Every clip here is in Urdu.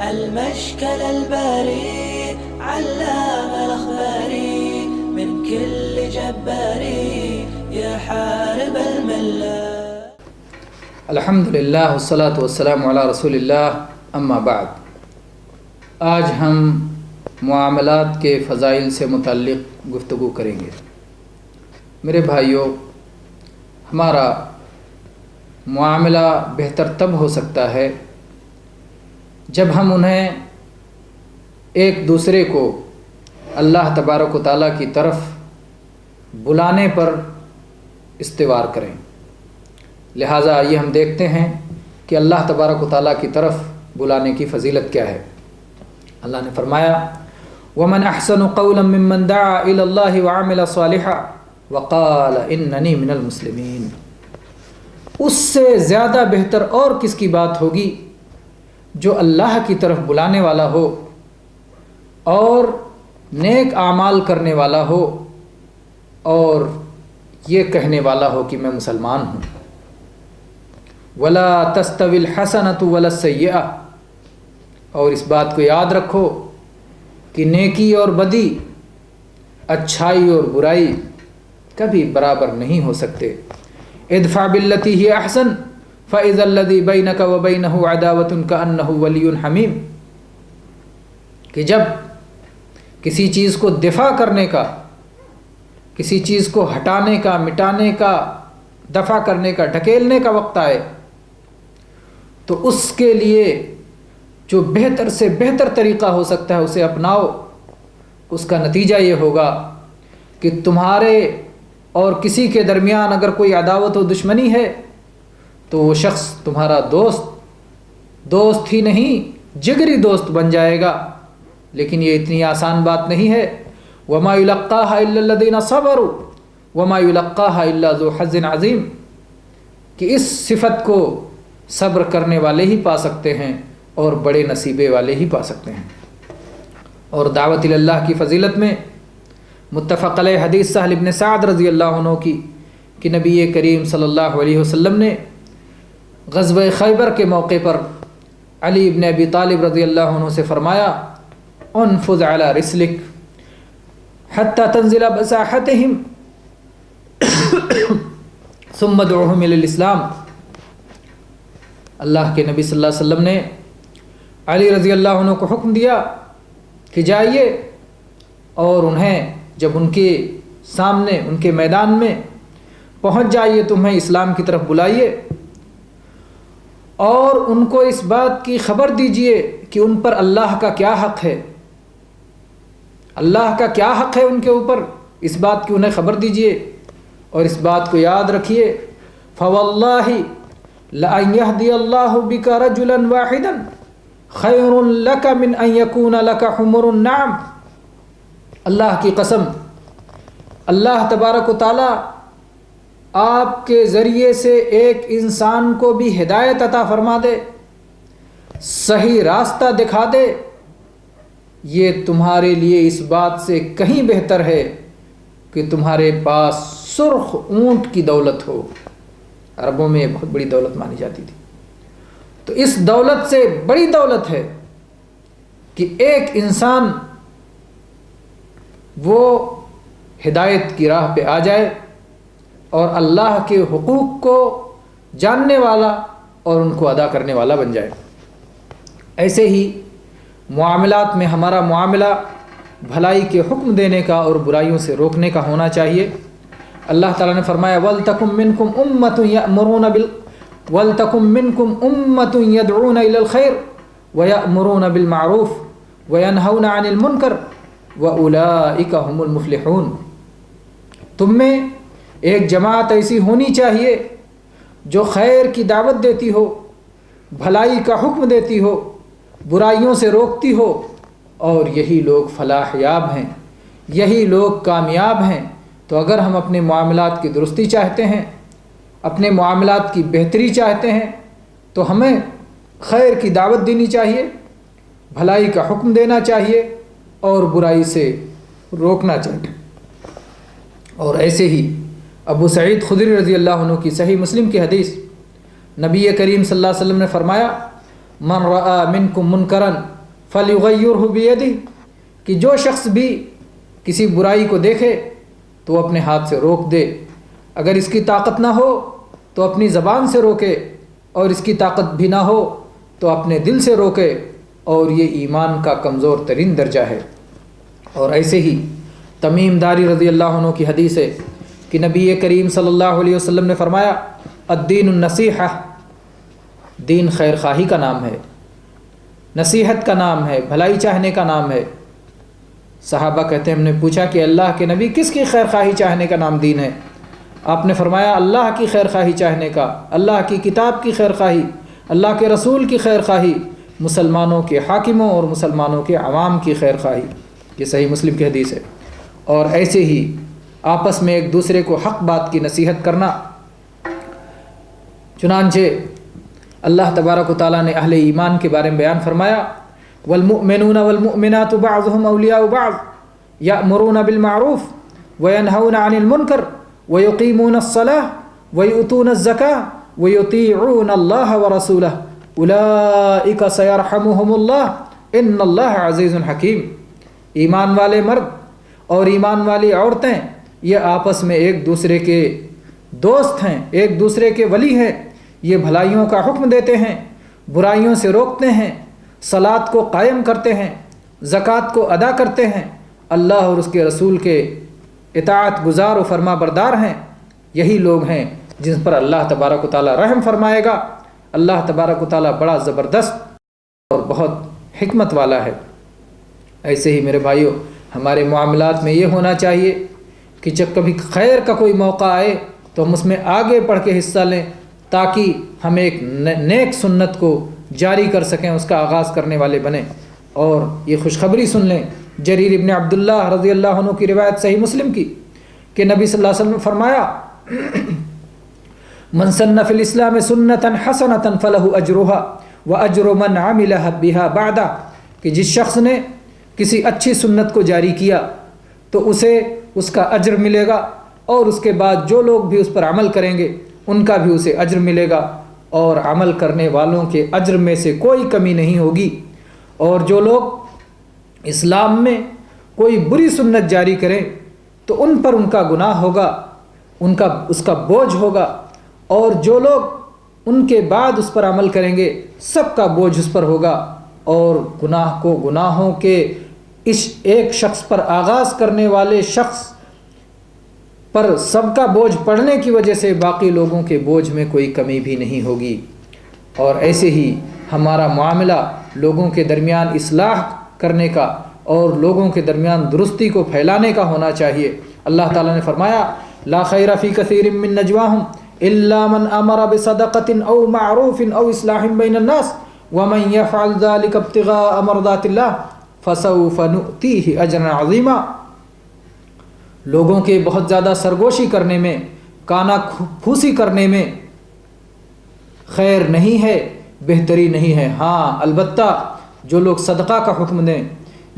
المشكل الباري علام الأخباري من كل جباري يحارب الملة. الحمدللہ والصلاة والسلام علی رسول اللہ اما بعد. آج ہم معاملات کے فضائل سے متعلق گفتگو کریں گے. میرے بھائیوں، ہمارا معاملہ بہتر تب ہو سکتا ہے جب ہم انہیں ایک دوسرے کو اللہ تبارک و تعالیٰ کی طرف بلانے پر استوار کریں. لہٰذا یہ ہم دیکھتے ہیں کہ اللہ تبارک و تعالیٰ کی طرف بلانے کی فضیلت کیا ہے. اللہ نے فرمایا وَمَنْ أَحْسَنُ قَوْلًا مِّمَّنْ دَعَا إِلَى اللَّهِ وَعَمِلَ صَالِحًا وَقَالَ إِنَّنِي مِنَ الْمُسْلِمِينَ. اس سے زیادہ بہتر اور کس کی بات ہوگی جو اللہ کی طرف بلانے والا ہو اور نیک اعمال کرنے والا ہو اور یہ کہنے والا ہو کہ میں مسلمان ہوں. وَلَا تَسْتَوِي الْحَسَنَةُ وَلَا السَّيِّئَةُ. اور اس بات کو یاد رکھو کہ نیکی اور بدی، اچھائی اور برائی کبھی برابر نہیں ہو سکتے. ادفع باللتی ہی احسن فاذا الذی بینک وبینہ عداوۃ کأنہ ولی حمیم. کہ جب کسی چیز کو دفاع کرنے کا، کسی چیز کو ہٹانے کا، مٹانے کا، دفع کرنے کا، ڈھکیلنے کا وقت آئے تو اس کے لیے جو بہتر سے بہتر طریقہ ہو سکتا ہے اسے اپناؤ. اس کا نتیجہ یہ ہوگا کہ تمہارے اور کسی کے درمیان اگر کوئی عداوت و دشمنی ہے تو وہ شخص تمہارا دوست ہی نہیں، جگری دوست بن جائے گا. لیکن یہ اتنی آسان بات نہیں ہے. وَمَا يُلَقَّاهَا إِلَّا الَّذِينَ صَبَرُوا وَمَا يُلَقَّاهَا إِلَّا ذُو حَظٍّ عَظِيمٍ. کہ اس صفت کو صبر کرنے والے ہی پا سکتے ہیں اور بڑے نصیبے والے ہی پا سکتے ہیں. اور دعوت اللہ کی فضیلت میں متفق علیہ حدیث سہل ابن سعد رضی اللہ عنہ کی کہ نبی کریم صلی اللہ علیہ وسلم نے غزوہ خیبر کے موقع پر علی ابن ابی طالب رضی اللہ عنہ سے فرمایا انفذ علی رسلک حتی تنزل بساحتہم ثم ادعوہم الی الاسلام. اللہ کے نبی صلی اللہ علیہ وسلم نے علی رضی اللہ عنہ کو حکم دیا کہ جائیے اور انہیں جب ان کے سامنے، ان کے میدان میں پہنچ جائیے تو انہیں اسلام کی طرف بلائیے اور ان کو اس بات کی خبر دیجیے کہ ان پر اللہ کا کیا حق ہے. اللہ کا کیا حق ہے ان کے اوپر، اس بات کی انہیں خبر دیجیے. اور اس بات کو یاد رکھیے فواللہ لَأَن يَهْدِيَ اللَّهُ بِكَ رَجُلًا وَاحِدًا خَيْرٌ لَكَ مِنْ أَن يَكُونَ لَكَ حُمُرُ النَّعَمِ. اللہ کی قسم، اللہ تبارک و تعالیٰ آپ کے ذریعے سے ایک انسان کو بھی ہدایت عطا فرما دے، صحیح راستہ دکھا دے، یہ تمہارے لیے اس بات سے کہیں بہتر ہے کہ تمہارے پاس سرخ اونٹ کی دولت ہو. عربوں میں بہت بڑی دولت مانی جاتی تھی. تو اس دولت سے بڑی دولت ہے کہ ایک انسان وہ ہدایت کی راہ پہ آ جائے اور اللہ کے حقوق کو جاننے والا اور ان کو ادا کرنے والا بن جائے. ایسے ہی معاملات میں ہمارا معاملہ بھلائی کے حکم دینے کا اور برائیوں سے روکنے کا ہونا چاہیے. اللہ تعالیٰ نے فرمایا وَلْتَكُمْ مِنْكُمْ أُمَّةٌ يَأْمُرُونَ وَلْتَكُمْ مِنْكُمْ أُمَّةٌ يَدْعُونَ إِلَى الْخَيْرِ وَيَأْمُرُونَ بِالْمَعْرُوفِ وَيَنْهَوْنَ عَنِ الْمُنْكَرِ وَأُولَئِكَ هُمُ الْمُفْلِحُونَ. تم میں ایک جماعت ایسی ہونی چاہیے جو خیر کی دعوت دیتی ہو، بھلائی کا حکم دیتی ہو، برائیوں سے روکتی ہو، اور یہی لوگ فلاح یاب ہیں، یہی لوگ کامیاب ہیں. تو اگر ہم اپنے معاملات کی درستی چاہتے ہیں، اپنے معاملات کی بہتری چاہتے ہیں تو ہمیں خیر کی دعوت دینی چاہیے، بھلائی کا حکم دینا چاہیے اور برائی سے روکنا چاہیے. اور ایسے ہی ابو سعید خدری رضی اللہ عنہ کی صحیح مسلم کی حدیث، نبی کریم صلی اللہ علیہ وسلم نے فرمایا من رأى منکم منکرا فَلْيُغَيِّرْهُ بِيَدِهِ کہ جو شخص بھی کسی برائی کو دیکھے تو وہ اپنے ہاتھ سے روک دے، اگر اس کی طاقت نہ ہو تو اپنی زبان سے روکے، اور اس کی طاقت بھی نہ ہو تو اپنے دل سے روکے، اور یہ ایمان کا کمزور ترین درجہ ہے۔ اور ایسے ہی تمیم داری رضی اللہ عنہ کی حدیث ہے کہ نبی کریم صلی اللہ علیہ وسلم نے فرمایا الدین النصیحہ، دین خیر خواہی کا نام ہے، نصیحت کا نام ہے، بھلائی چاہنے کا نام ہے۔ صحابہ کہتے ہیں ہم نے پوچھا کہ اللہ کے نبی کس کی خیر خواہی چاہنے کا نام دین ہے؟ آپ نے فرمایا اللہ کی خیر خواہی چاہنے کا، اللہ کی کتاب کی خیر خواہی، اللہ کے رسول کی خیر خواہی، مسلمانوں کے حاکموں اور مسلمانوں کے عوام کی خیر خواہی۔ یہ صحیح مسلم کی حدیث ہے۔ اور ایسے ہی آپس میں ایک دوسرے کو حق بات کی نصیحت کرنا۔ چنانچہ اللہ تبارک و تعالیٰ نے اہل ایمان کے بارے میں بیان فرمایا والمؤمنون والمؤمنات بعضهم اولیاء بعض یأمرون بالمعروف وینہون عن المنکر ویقیمون الصلاة ویؤتون الزکاة ویطیعون اللہ ورسولہ اولئک سیرحمهم اللہ ان اللہ عزیز حکیم۔ ایمان والے مرد اور ایمان والی عورتیں یہ آپس میں ایک دوسرے کے دوست ہیں، ایک دوسرے کے ولی ہیں، یہ بھلائیوں کا حکم دیتے ہیں، برائیوں سے روکتے ہیں، صلاۃ کو قائم کرتے ہیں، زکوٰۃ کو ادا کرتے ہیں، اللہ اور اس کے رسول کے اطاعت گزار و فرما بردار ہیں۔ یہی لوگ ہیں جن پر اللہ تبارک و تعالیٰ رحم فرمائے گا۔ اللہ تبارک و تعالیٰ بڑا زبردست اور بہت حکمت والا ہے۔ ایسے ہی میرے بھائیوں ہمارے معاملات میں یہ ہونا چاہیے کہ جب کبھی خیر کا کوئی موقع آئے تو ہم اس میں آگے بڑھ کے حصہ لیں، تاکہ ہم ایک نیک سنت کو جاری کر سکیں، اس کا آغاز کرنے والے بنیں۔ اور یہ خوشخبری سن لیں جریر ابن عبداللہ رضی اللہ عنہ کی روایت صحیح مسلم کی کہ نبی صلی اللہ علیہ وسلم نے فرمایا من سن فی الاسلام سنتا حسنتا فلہ اجرہا واجر من عمل بہا بعدا، کہ جس شخص نے کسی اچھی سنت کو جاری کیا تو اسے اس کا اجر ملے گا، اور اس کے بعد جو لوگ بھی اس پر عمل کریں گے ان کا بھی اسے اجر ملے گا، اور عمل کرنے والوں کے اجر میں سے کوئی کمی نہیں ہوگی۔ اور جو لوگ اسلام میں کوئی بری سنت جاری کریں تو ان پر ان کا گناہ ہوگا، اس کا بوجھ ہوگا، اور جو لوگ ان کے بعد اس پر عمل کریں گے سب کا بوجھ اس پر ہوگا، اور گناہوں کے اس ایک شخص پر آغاز کرنے والے شخص پر سب کا بوجھ پڑنے کی وجہ سے باقی لوگوں کے بوجھ میں کوئی کمی بھی نہیں ہوگی۔ اور ایسے ہی ہمارا معاملہ لوگوں کے درمیان اصلاح کرنے کا اور لوگوں کے درمیان درستی کو پھیلانے کا ہونا چاہیے۔ اللہ تعالیٰ نے فرمایا لا خیر فی کثیر من نجواہم الا من امر بصدقۃ او معروف او اصلاح بین الناس ومن یفعل ذلک ابتغاء مرضات اللہ فسوف نؤتیہ اجرا عظیما۔ لوگوں کے بہت زیادہ سرگوشی کرنے میں، کانا پھوسی کرنے میں خیر نہیں ہے، بہتری نہیں ہے۔ ہاں البتہ جو لوگ صدقہ کا حکم دیں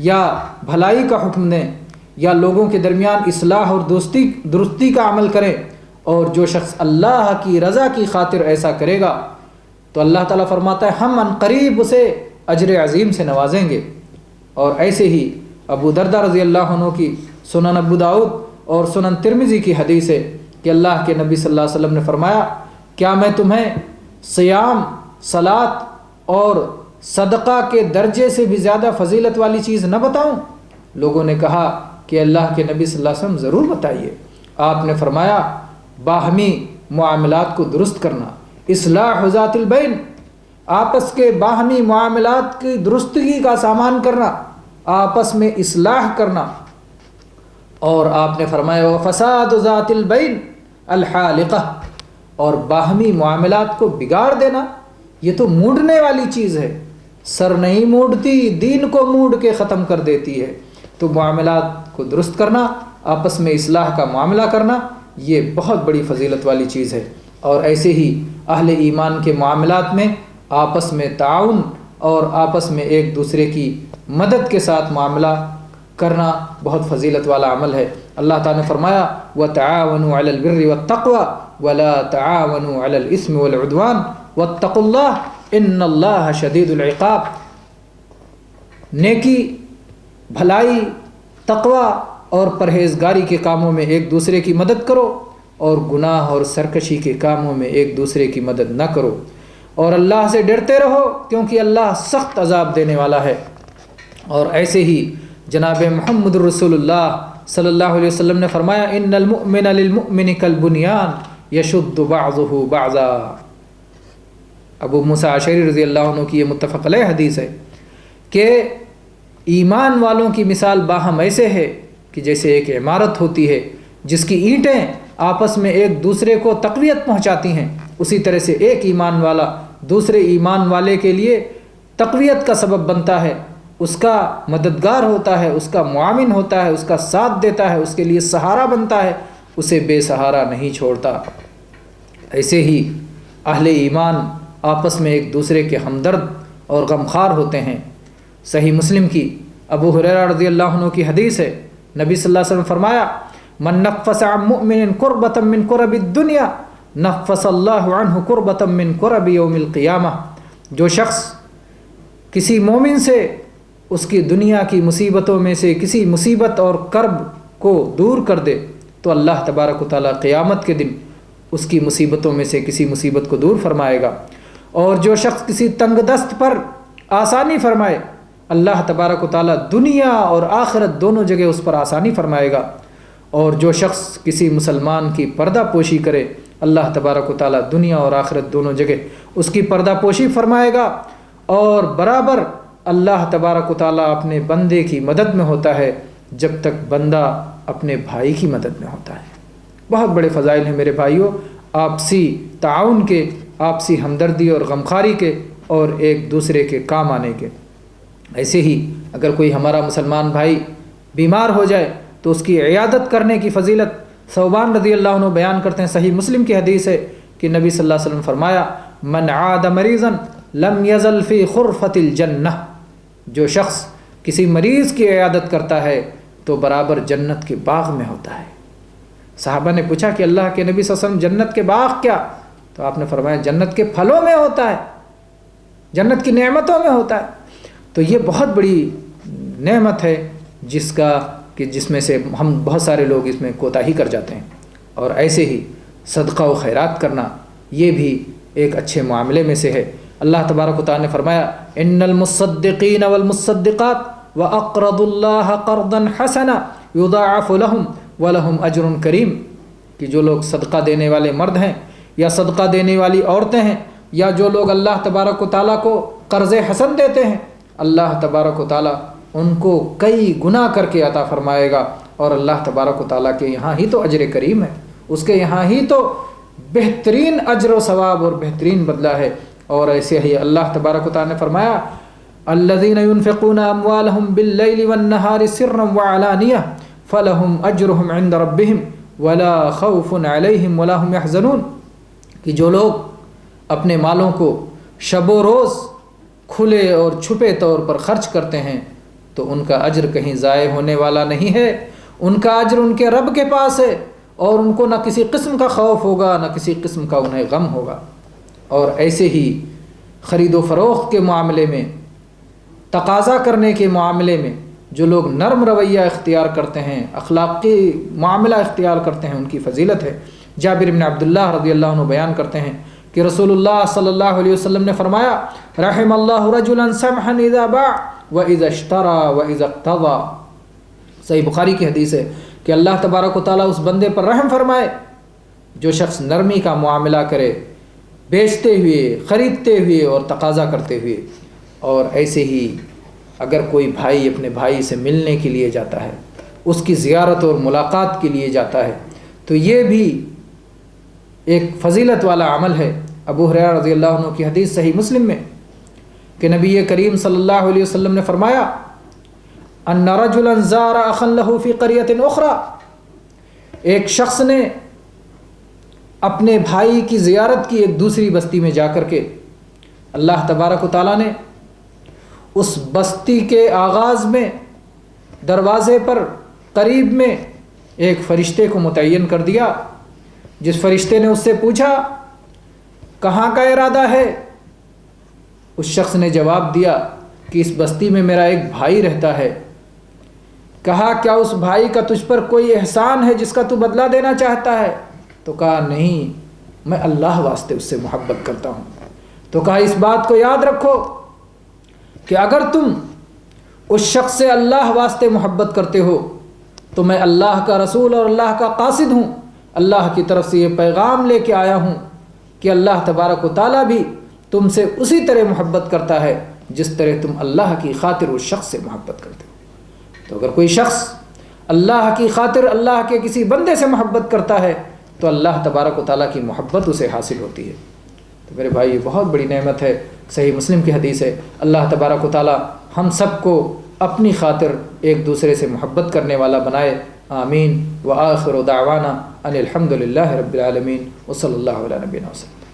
یا بھلائی کا حکم دیں یا لوگوں کے درمیان اصلاح اور درستی کا عمل کریں، اور جو شخص اللہ کی رضا کی خاطر ایسا کرے گا تو اللہ تعالیٰ فرماتا ہے ہم عنقریب اسے اجر عظیم سے نوازیں گے۔ اور ایسے ہی ابو دردہ رضی اللہ عنہ کی سنن ابو داؤد اور سنن ترمذی کی حدیث ہے کہ اللہ کے نبی صلی اللہ علیہ وسلم نے فرمایا کیا میں تمہیں صیام، صلاۃ اور صدقہ کے درجے سے بھی زیادہ فضیلت والی چیز نہ بتاؤں؟ لوگوں نے کہا کہ اللہ کے نبی صلی اللہ علیہ وسلم ضرور بتائیے۔ آپ نے فرمایا باہمی معاملات کو درست کرنا، اصلاح ذات البین، آپس کے باہمی معاملات کی درستگی کا سامان کرنا، آپس میں اصلاح کرنا۔ اور آپ نے فرمایا فساد ذات البین الحالقہ، اور باہمی معاملات کو بگاڑ دینا یہ تو موڑنے والی چیز ہے، سر نہیں موڑتی دین کو موڑ کے ختم کر دیتی ہے۔ تو معاملات کو درست کرنا، آپس میں اصلاح کا معاملہ کرنا یہ بہت بڑی فضیلت والی چیز ہے۔ اور ایسے ہی اہل ایمان کے معاملات میں آپس میں تعاون اور آپس میں ایک دوسرے کی مدد کے ساتھ معاملہ کرنا بہت فضیلت والا عمل ہے۔ اللہ تعالیٰ نے فرمایا وَتَعَاوَنُوا عَلَى الْبِرِّ وَالتَّقْوَى وَلَا تَعَاوَنُوا عَلَى الْإِثْمِ وَالْعُدْوَانِ وَاتَّقُوا اللَّهَ إِنَّ اللَّهَ شَدِيدُ الْعِقَابِ۔ نیکی، بھلائی، تقوی اور پرہیزگاری کے کاموں میں ایک دوسرے کی مدد کرو، اور گناہ اور سرکشی کے کاموں میں ایک دوسرے کی مدد نہ کرو، اور اللہ سے ڈرتے رہو کیونکہ اللہ سخت عذاب دینے والا ہے۔ اور ایسے ہی جناب محمد رسول اللہ صلی اللہ علیہ وسلم نے فرمایا ان المؤمن للمؤمن کالبنیان یشد بعضہ بعضا۔ ابو موسیٰ اشعری رضی اللہ عنہ کی یہ متفق علیہ حدیث ہے کہ ایمان والوں کی مثال باہم ایسے ہے کہ جیسے ایک عمارت ہوتی ہے جس کی اینٹیں آپس میں ایک دوسرے کو تقویت پہنچاتی ہیں، اسی طرح سے ایک ایمان والا دوسرے ایمان والے کے لیے تقویت کا سبب بنتا ہے، اس کا مددگار ہوتا ہے، اس کا معاون ہوتا ہے، اس کا ساتھ دیتا ہے، اس کے لیے سہارا بنتا ہے، اسے بے سہارا نہیں چھوڑتا۔ ایسے ہی اہل ایمان آپس میں ایک دوسرے کے ہمدرد اور غمخوار ہوتے ہیں۔ صحیح مسلم کی ابو ہریرہ رضی اللہ عنہ کی حدیث ہے، نبی صلی اللہ علیہ وسلم فرمایا من نفس عن مؤمن کربۃ من کرب الدنیا نفس اللہ عنہ کربۃ من کرب یوم القیامہ۔ جو شخص کسی مومن سے اس کی دنیا کی مصیبتوں میں سے کسی مصیبت اور کرب کو دور کر دے تو اللہ تبارک و تعالیٰ قیامت کے دن اس کی مصیبتوں میں سے کسی مصیبت کو دور فرمائے گا، اور جو شخص کسی تنگ دست پر آسانی فرمائے اللہ تبارک و تعالیٰ دنیا اور آخرت دونوں جگہ اس پر آسانی فرمائے گا، اور جو شخص کسی مسلمان کی پردہ پوشی کرے اللہ تبارک و تعالیٰ دنیا اور آخرت دونوں جگہ اس کی پردہ پوشی فرمائے گا، اور برابر اللہ تبارک و تعالیٰ اپنے بندے کی مدد میں ہوتا ہے جب تک بندہ اپنے بھائی کی مدد میں ہوتا ہے۔ بہت بڑے فضائل ہیں میرے بھائیوں، آپسی تعاون کے، آپسی ہمدردی اور غمخواری کے، اور ایک دوسرے کے کام آنے کے۔ ایسے ہی اگر کوئی ہمارا مسلمان بھائی بیمار ہو جائے تو اس کی عیادت کرنے کی فضیلت ثوبان رضی اللہ عنہ بیان کرتے ہیں، صحیح مسلم کی حدیث ہے کہ نبی صلی اللہ علیہ وسلم فرمایا من عاد مریضا لم یزل فی خرفۃ الجنہ، جو شخص کسی مریض کی عیادت کرتا ہے تو برابر جنت کے باغ میں ہوتا ہے۔ صحابہ نے پوچھا کہ اللہ کے نبی صلی اللہ علیہ وسلم جنت کے باغ کیا؟ تو آپ نے فرمایا جنت کے پھلوں میں ہوتا ہے، جنت کی نعمتوں میں ہوتا ہے۔ تو یہ بہت بڑی نعمت ہے جس میں سے ہم بہت سارے لوگ اس میں کوتاہی کر جاتے ہیں۔ اور ایسے ہی صدقہ و خیرات کرنا یہ بھی ایک اچھے معاملے میں سے ہے۔ اللہ تبارک و تعالیٰ نے فرمایا ان المصدقین والمصدقات واقرضوا اللہ قرضا حسنا یضاعف لهم ولهم اجر کریم، کہ جو لوگ صدقہ دینے والے مرد ہیں یا صدقہ دینے والی عورتیں ہیں یا جو لوگ اللہ تبارک و تعالیٰ کو قرض حسن دیتے ہیں، اللہ تبارک و تعالیٰ ان کو کئی گنا کر کے عطا فرمائے گا، اور اللہ تبارک و تعالیٰ کے یہاں ہی تو اجر کریم ہے، اس کے یہاں ہی تو بہترین اجر و ثواب اور بہترین بدلہ ہے۔ اور ایسے ہی اللہ تبارک و تعالیٰ نے فرمایا الذین ينفقون اموالهم باللیل والنہار سرا وعلانیہ فلہم اجرہم عند ربہم ولا خوف علیہم ولا هم یحزنون، کہ جو لوگ اپنے مالوں کو شب و روز کھلے اور چھپے طور پر خرچ کرتے ہیں تو ان کا اجر کہیں ضائع ہونے والا نہیں ہے، ان کا اجر ان کے رب کے پاس ہے، اور ان کو نہ کسی قسم کا خوف ہوگا نہ کسی قسم کا انہیں غم ہوگا۔ اور ایسے ہی خرید و فروخت کے معاملے میں، تقاضا کرنے کے معاملے میں جو لوگ نرم رویہ اختیار کرتے ہیں، اخلاقی معاملہ اختیار کرتے ہیں، ان کی فضیلت ہے۔ جابر بن عبداللہ رضی اللہ عنہ بیان کرتے ہیں کہ رسول اللہ صلی اللہ علیہ وسلم نے فرمایا رحم اللہ رجلا سمحا اذا باع واذا اشترى واذا اقتضى۔ صحیح بخاری کی حدیث ہے کہ اللہ تبارک و تعالیٰ اس بندے پر رحم فرمائے جو شخص نرمی کا معاملہ کرے، بیچتے ہوئے، خریدتے ہوئے اور تقاضا کرتے ہوئے۔ اور ایسے ہی اگر کوئی بھائی اپنے بھائی سے ملنے کے لیے جاتا ہے، اس کی زیارت اور ملاقات کے لیے جاتا ہے، تو یہ بھی ایک فضیلت والا عمل ہے۔ ابو ہریرہ رضی اللہ عنہ کی حدیث صحیح مسلم میں کہ نبی کریم صلی اللہ علیہ وسلم نے فرمایا ان رجلا زار اخا له فی قریۃ اخری، ایک شخص نے اپنے بھائی کی زیارت کی ایک دوسری بستی میں جا کر کے، اللہ تبارک و تعالیٰ نے اس بستی کے آغاز میں دروازے پر قریب میں ایک فرشتے کو متعین کر دیا۔ جس فرشتے نے اس سے پوچھا کہاں کا ارادہ ہے، اس شخص نے جواب دیا کہ اس بستی میں میرا ایک بھائی رہتا ہے. کہا کیا اس بھائی کا تجھ پر کوئی احسان ہے جس کا تو بدلہ دینا چاہتا ہے؟ تو کہا نہیں، میں اللہ واسطے اس سے محبت کرتا ہوں. تو کہا اس بات کو یاد رکھو کہ اگر تم اس شخص سے اللہ واسطے محبت کرتے ہو تو میں اللہ کا رسول اور اللہ کا قاصد ہوں. اللہ کی طرف سے یہ پیغام لے کے آیا ہوں کہ اللہ تبارک و تعالیٰ بھی تم سے اسی طرح محبت کرتا ہے جس طرح تم اللہ کی خاطر اس شخص سے محبت کرتے ہو. تو اگر کوئی شخص اللہ کی خاطر اللہ کے کسی بندے سے محبت کرتا ہے تو اللہ تبارک و تعالیٰ کی محبت اسے حاصل ہوتی ہے. تو میرے بھائی یہ بہت بڑی نعمت ہے. صحیح مسلم کی حدیث ہے، اللہ تبارک و تعالیٰ ہم سب کو اپنی خاطر ایک دوسرے سے محبت کرنے والا بنائے. آمین. وآخر دعوانا ان الحمد للہ رب العالمین وصلی اللہ علیہ نبینا وسلم.